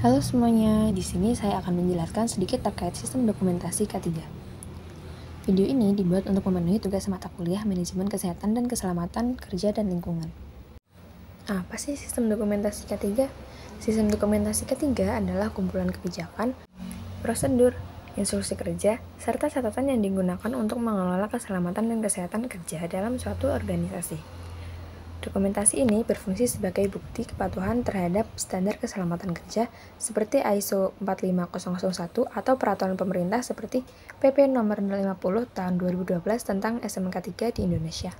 Halo semuanya, di sini saya akan menjelaskan sedikit terkait sistem dokumentasi K3. Video ini dibuat untuk memenuhi tugas mata kuliah Manajemen Kesehatan dan Keselamatan Kerja dan Lingkungan. Apa sih sistem dokumentasi K3? Sistem dokumentasi K3 adalah kumpulan kebijakan, prosedur, instruksi kerja, serta catatan yang digunakan untuk mengelola keselamatan dan kesehatan kerja dalam suatu organisasi. Dokumentasi ini berfungsi sebagai bukti kepatuhan terhadap standar keselamatan kerja seperti ISO 45001 atau peraturan pemerintah seperti PP nomor 50 tahun 2012 tentang SMK 3 di Indonesia.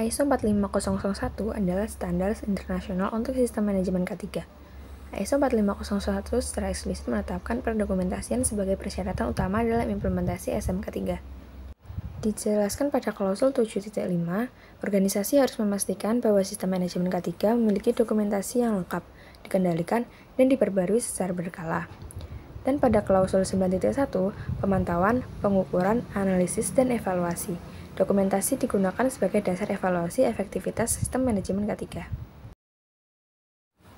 ISO 45001 adalah standar internasional untuk sistem manajemen K3. ISO 45001 secara eksplisit menetapkan perdokumentasian sebagai persyaratan utama dalam implementasi SMK 3. Dijelaskan pada klausul 7.5, organisasi harus memastikan bahwa sistem manajemen K3 memiliki dokumentasi yang lengkap, dikendalikan, dan diperbarui secara berkala. Dan pada klausul 9.1, pemantauan, pengukuran, analisis, dan evaluasi. Dokumentasi digunakan sebagai dasar evaluasi efektivitas sistem manajemen K3.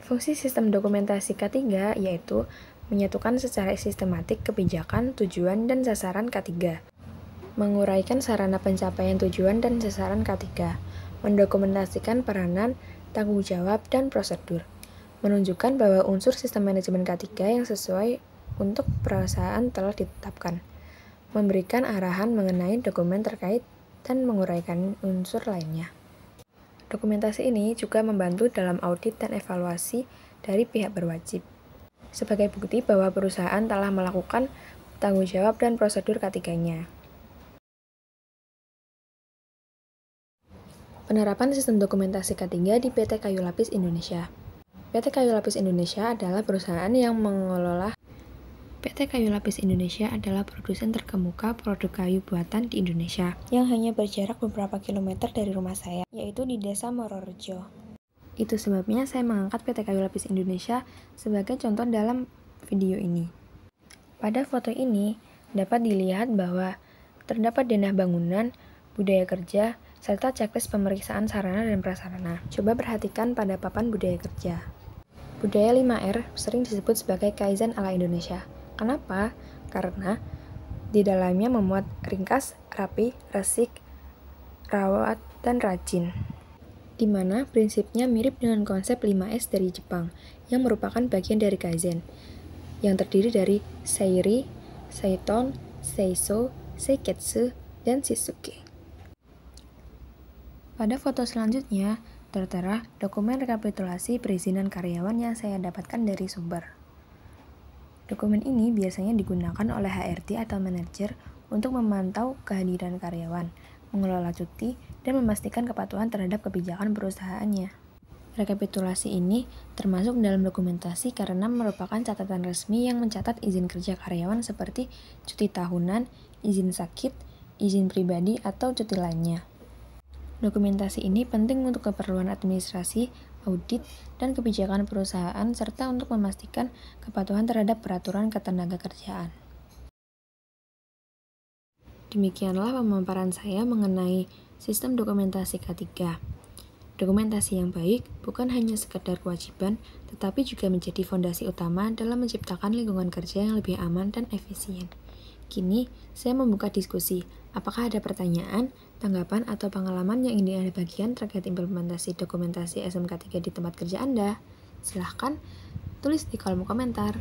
Fungsi sistem dokumentasi K3 yaitu menyatukan secara sistematik kebijakan, tujuan, dan sasaran K3. Menguraikan sarana pencapaian tujuan dan sasaran K3, mendokumentasikan peranan, tanggung jawab, dan prosedur, menunjukkan bahwa unsur sistem manajemen K3 yang sesuai untuk perusahaan telah ditetapkan, memberikan arahan mengenai dokumen terkait, dan menguraikan unsur lainnya. Dokumentasi ini juga membantu dalam audit dan evaluasi dari pihak berwajib, sebagai bukti bahwa perusahaan telah melakukan tanggung jawab dan prosedur K3-nya. Penerapan sistem dokumentasi K3 di PT Kayu Lapis Indonesia. PT Kayu Lapis Indonesia adalah perusahaan yang mengelola. PT Kayu Lapis Indonesia adalah produsen terkemuka produk kayu buatan di Indonesia yang hanya berjarak beberapa kilometer dari rumah saya, yaitu di Desa Mororejo. Itu sebabnya saya mengangkat PT Kayu Lapis Indonesia sebagai contoh dalam video ini. Pada foto ini dapat dilihat bahwa terdapat denah bangunan, budaya kerja, serta checklist pemeriksaan sarana dan prasarana. Coba perhatikan pada papan budaya kerja. Budaya 5R sering disebut sebagai Kaizen ala Indonesia. Kenapa? Karena di dalamnya memuat ringkas, rapi, resik, rawat, dan rajin. Di mana prinsipnya mirip dengan konsep 5S dari Jepang, yang merupakan bagian dari Kaizen, yang terdiri dari Seiri, Seiton, Seiso, Seiketsu, dan Shisuke. Pada foto selanjutnya, tertera dokumen rekapitulasi perizinan karyawan yang saya dapatkan dari sumber. Dokumen ini biasanya digunakan oleh HRD atau manajer untuk memantau kehadiran karyawan, mengelola cuti, dan memastikan kepatuhan terhadap kebijakan perusahaannya. Rekapitulasi ini termasuk dalam dokumentasi karena merupakan catatan resmi yang mencatat izin kerja karyawan seperti cuti tahunan, izin sakit, izin pribadi, atau cuti lainnya. Dokumentasi ini penting untuk keperluan administrasi, audit, dan kebijakan perusahaan, serta untuk memastikan kepatuhan terhadap peraturan ketenagakerjaan. Demikianlah pemaparan saya mengenai sistem dokumentasi K3. Dokumentasi yang baik bukan hanya sekedar kewajiban, tetapi juga menjadi fondasi utama dalam menciptakan lingkungan kerja yang lebih aman dan efisien. Kini, saya membuka diskusi. Apakah ada pertanyaan, tanggapan, atau pengalaman yang ingin Anda bagikan terkait implementasi dokumentasi SMK 3 di tempat kerja Anda? Silahkan tulis di kolom komentar.